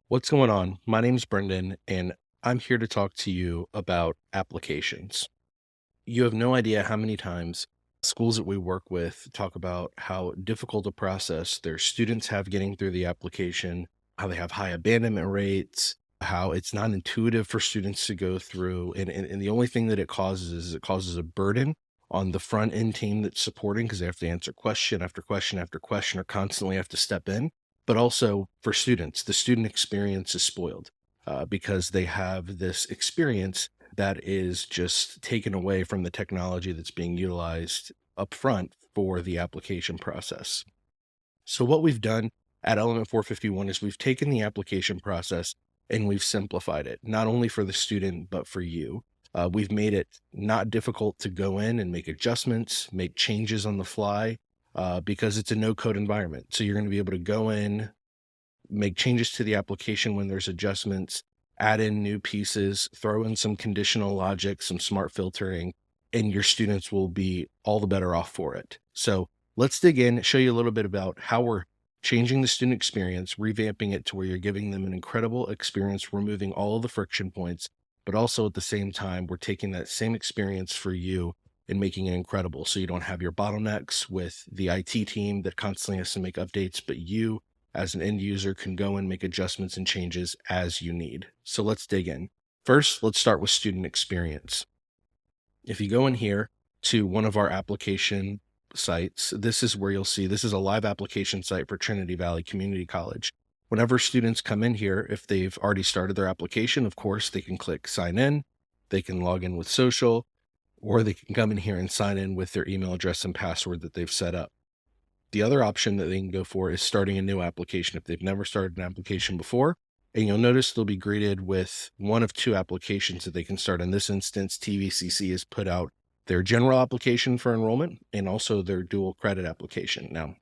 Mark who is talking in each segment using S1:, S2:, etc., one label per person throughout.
S1: What's going on? My name's Brendan, and I'm here to talk to you about applications. You have no idea how many times schools that we work with talk about how difficult a process their students have getting through the application, how they have high abandonment rates, how it's not intuitive for students to go through. And the only thing that it causes is it causes a burden on the front end team that's supporting because they have to answer question after question after question or constantly have to step in. But also for students, the student experience is spoiled because they have this experience that is just taken away from the technology that's being utilized up front for the application process. So what we've done at Element 451 is we've taken the application process and we've simplified it, not only for the student, but for you. We've made it not difficult to go in and make adjustments, make changes on the fly, because it's a no code environment. So you're going to be able to go in, make changes to the application when there's adjustments, add in new pieces, throw in some conditional logic, some smart filtering, and your students will be all the better off for it. So let's dig in, show you a little bit about how we're changing the student experience, revamping it to where you're giving them an incredible experience, removing all of the friction points, but also at the same time, we're taking that same experience for you and making it incredible. So you don't have your bottlenecks with the IT team that constantly has to make updates, but you as an end user can go and make adjustments and changes as you need. So let's dig in. First, let's start with student experience. If you go in here to one of our application sites, this is where you'll see this is a live application site for Trinity Valley Community College. Whenever students come in here, if they've already started their application, of course, they can click sign in, they can log in with social, or they can come in here and sign in with their email address and password that they've set up. The other option that they can go for is starting a new application if they've never started an application before. And you'll notice they'll be greeted with one of two applications that they can start. In this instance, TVCC has put out their general application for enrollment and also their dual credit application. Now,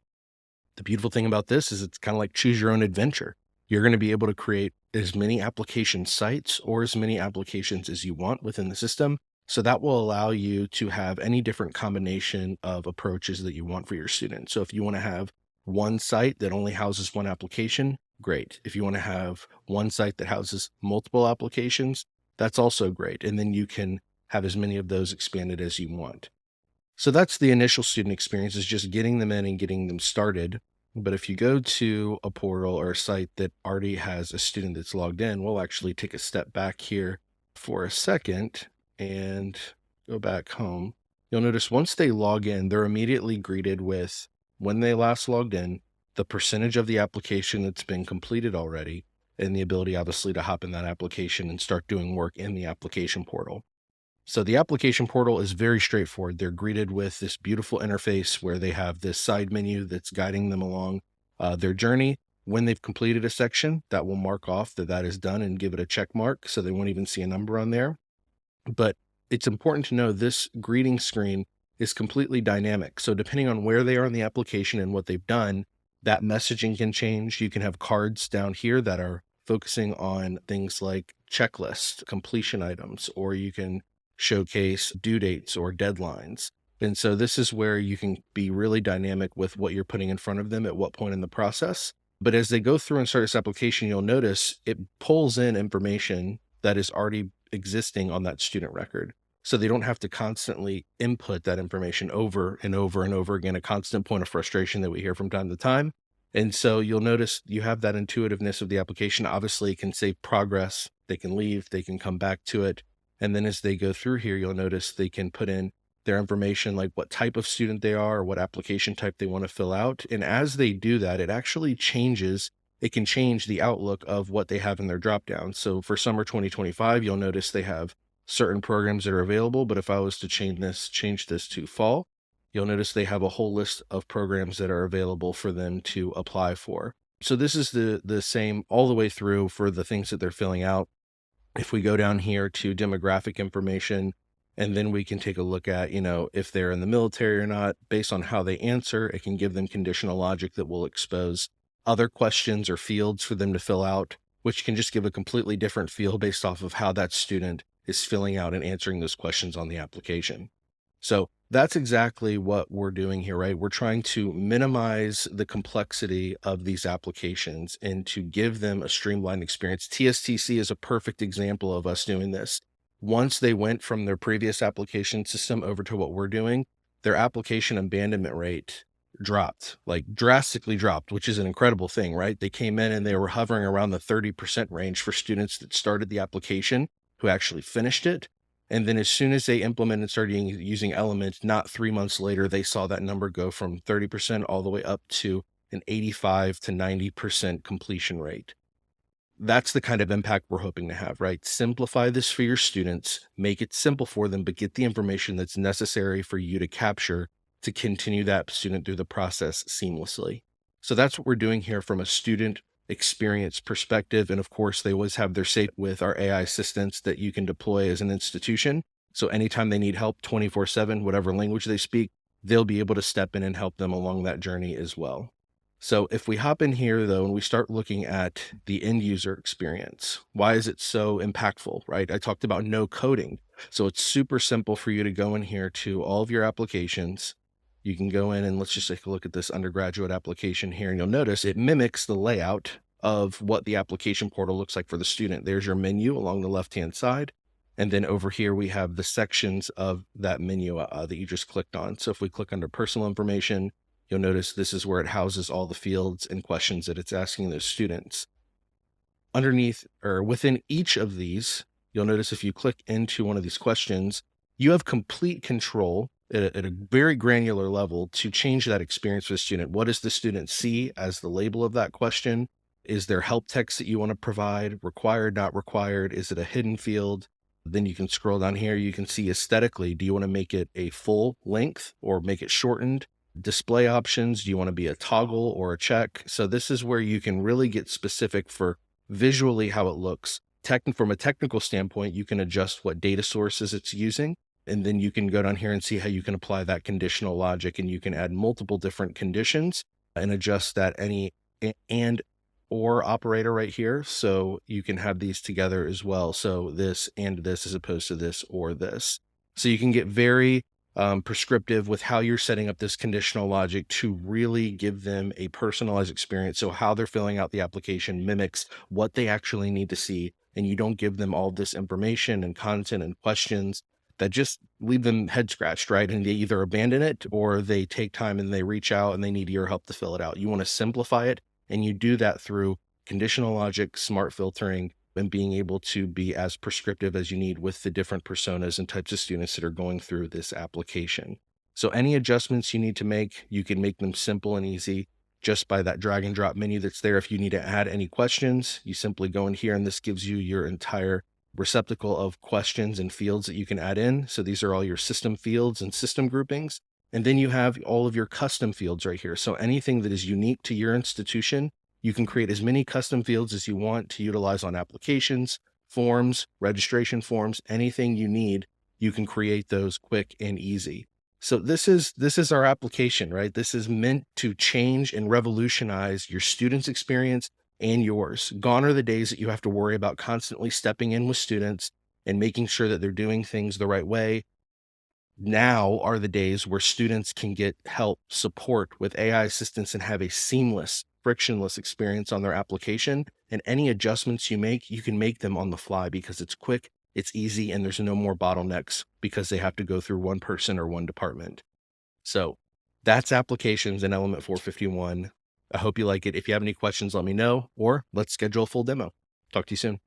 S1: the beautiful thing about this is it's kind of like choose your own adventure. You're going to be able to create as many application sites or as many applications as you want within the system. So that will allow you to have any different combination of approaches that you want for your students. So if you want to have one site that only houses one application, great. If you want to have one site that houses multiple applications, that's also great. And then you can have as many of those expanded as you want. So that's the initial student experience, is just getting them in and getting them started. But if you go to a portal or a site that already has a student that's logged in, we'll actually take a step back here for a second and go back home. You'll notice once they log in, they're immediately greeted with when they last logged in, the percentage of the application that's been completed already, and the ability obviously to hop in that application and start doing work in the application portal. So the application portal is very straightforward. They're greeted with this beautiful interface where they have this side menu that's guiding them along their journey. When they've completed a section, that will mark off that that is done and give it a check mark, so they won't even see a number on there. But it's important to know this greeting screen is completely dynamic. So depending on where they are in the application and what they've done, that messaging can change. You can have cards down here that are focusing on things like checklist completion items, or you can showcase due dates or deadlines. And so this is where you can be really dynamic with what you're putting in front of them at what point in the process. But as they go through and start this application, you'll notice it pulls in information that is already existing on that student record. So they don't have to constantly input that information over and over and over again, a constant point of frustration that we hear from time to time. And so you'll notice you have that intuitiveness of the application. Obviously, it can save progress. They can leave, they can come back to it. And then as they go through here, you'll notice they can put in their information, like what type of student they are or what application type they want to fill out. And as they do that, it actually changes. It can change the outlook of what they have in their dropdown. So for summer 2025, you'll notice they have certain programs that are available. But if I was to change this to fall, you'll notice they have a whole list of programs that are available for them to apply for. So this is the same all the way through for the things that they're filling out. If we go down here to demographic information, and then we can take a look at, if they're in the military or not, based on how they answer, it can give them conditional logic that will expose other questions or fields for them to fill out, which can just give a completely different feel based off of how that student is filling out and answering those questions on the application. So That's exactly what we're doing here, right? We're trying to minimize the complexity of these applications and to give them a streamlined experience. TSTC is a perfect example of us doing this. Once they went from their previous application system over to what we're doing, their application abandonment rate dropped, like drastically dropped, which is an incredible thing, right? They came in and they were hovering around the 30% range for students that started the application who actually finished it. And then as soon as they implemented and started using Element, not 3 months later, they saw that number go from 30% all the way up to an 85 to 90% completion rate. That's the kind of impact we're hoping to have, right? Simplify this for your students, make it simple for them, but get the information that's necessary for you to capture to continue that student through the process seamlessly. So that's what we're doing here from a student experience perspective. And of course, they always have their say with our AI assistants that you can deploy as an institution. So anytime they need help 24/7, whatever language they speak, they'll be able to step in and help them along that journey as well. So if we hop in here though, and we start looking at the end user experience, why is it so impactful, right? I talked about no coding. So it's super simple for you to go in here to all of your applications. You can go in and let's just take a look at this undergraduate application here. And you'll notice it mimics the layout of what the application portal looks like for the student. There's your menu along the left-hand side. And then over here, we have the sections of that menu that you just clicked on. So if we click under personal information, you'll notice this is where it houses all the fields and questions that it's asking those students. Underneath or within each of these, you'll notice if you click into one of these questions, you have complete control at a very granular level to change that experience for the student. What does the student see as the label of that question? Is there help text that you want to provide? Required, not required? Is it a hidden field? Then you can scroll down here. You can see aesthetically, do you want to make it a full length or make it shortened? Display options, do you want to be a toggle or a check? So this is where you can really get specific for visually how it looks. From a technical standpoint, you can adjust what data sources it's using, and then you can go down here and see how you can apply that conditional logic, and you can add multiple different conditions and adjust that any and or operator right here. So you can have these together as well. So this and this as opposed to this or this. So you can get very prescriptive with how you're setting up this conditional logic to really give them a personalized experience. So how they're filling out the application mimics what they actually need to see. And you don't give them all this information and content and questions that just leave them head scratched, right? And they either abandon it or they take time and they reach out and they need your help to fill it out. You want to simplify it. And you do that through conditional logic, smart filtering, and being able to be as prescriptive as you need with the different personas and types of students that are going through this application. So any adjustments you need to make, you can make them simple and easy just by that drag and drop menu that's there. If you need to add any questions, you simply go in here and this gives you your entire receptacle of questions and fields that you can add in. So these are all your system fields and system groupings. And then you have all of your custom fields right here. So anything that is unique to your institution, you can create as many custom fields as you want to utilize on applications, forms, registration forms, anything you need, you can create those quick and easy. So this is our application, right? This is meant to change and revolutionize your students' experience and yours. Gone are the days that you have to worry about constantly stepping in with students and making sure that they're doing things the right way. Now are the days where students can get help, support with AI assistance and have a seamless, frictionless experience on their application. And any adjustments you make, you can make them on the fly because it's quick, it's easy, and there's no more bottlenecks because they have to go through one person or one department. So that's applications in Element 451. I hope you like it. If you have any questions, let me know, or let's schedule a full demo. Talk to you soon.